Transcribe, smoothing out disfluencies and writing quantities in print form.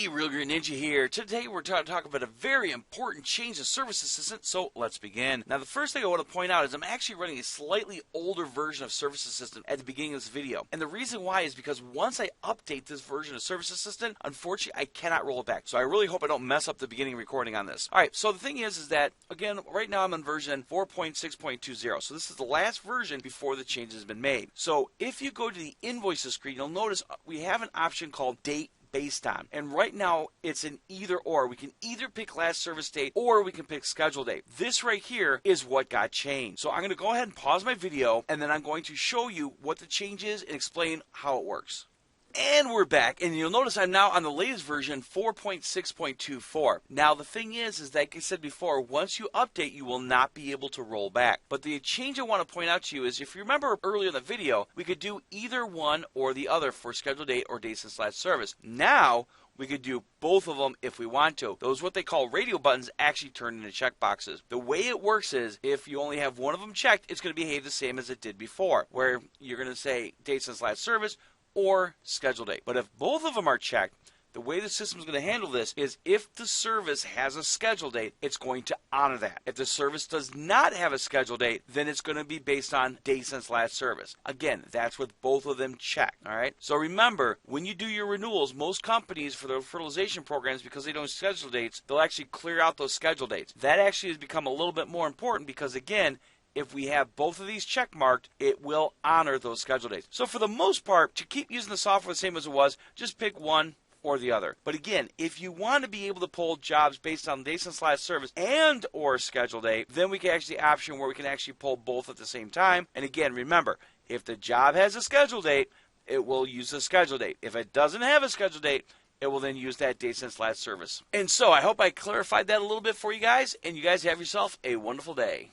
Hey, Real Green Ninja here. Today we're going to talk about a very important change in Service Assistant, so let's begin. Now the first thing I want to point out is I'm actually running a slightly older version of Service Assistant at the beginning of this video. And the reason why is because once I update this version of Service Assistant, unfortunately I cannot roll it back. So I really hope I don't mess up the beginning recording on this. Alright, so the thing is that, again, right now I'm on version 4.6.20. So this is the last version before the changes have been made. So if you go to the invoices screen, you'll notice we have an option called Date Based on. And right now it's an either or. We can either pick last service date or we can pick schedule date. This right here is what got changed. So I'm going to go ahead and pause my video and then I'm going to show you what the change is and explain how it works. And we're back, and you'll notice I'm now on the latest version, 4.6.24. Now, the thing is like I said before, once you update, you will not be able to roll back. But the change I want to point out to you is, if you remember earlier in the video, we could do either one or the other for scheduled date or date since last service. Now, we could do both of them if we want to. Those what they call radio buttons actually turn into checkboxes. The way it works is if you only have one of them checked, it's going to behave the same as it did before, where you're going to say date since last service or schedule date. But if both of them are checked, the way the system is going to handle this is if the service has a schedule date, it's going to honor that. If the service does not have a schedule date, then it's going to be based on date since last service. Again, that's with both of them checked. All right. So remember, when you do your renewals, most companies for their fertilization programs, because they don't schedule dates, they'll actually clear out those schedule dates. That actually has become a little bit more important because, again, if we have both of these check marked, it will honor those schedule dates. So for the most part, to keep using the software the same as it was, just pick one or the other. But again, if you want to be able to pull jobs based on date since last service and or schedule date, then we can actually option where we can actually pull both at the same time. And again, remember, if the job has a schedule date, it will use the schedule date. If it doesn't have a schedule date, it will then use that date since last service. And so I hope I clarified that a little bit for you guys, and you guys have yourself a wonderful day.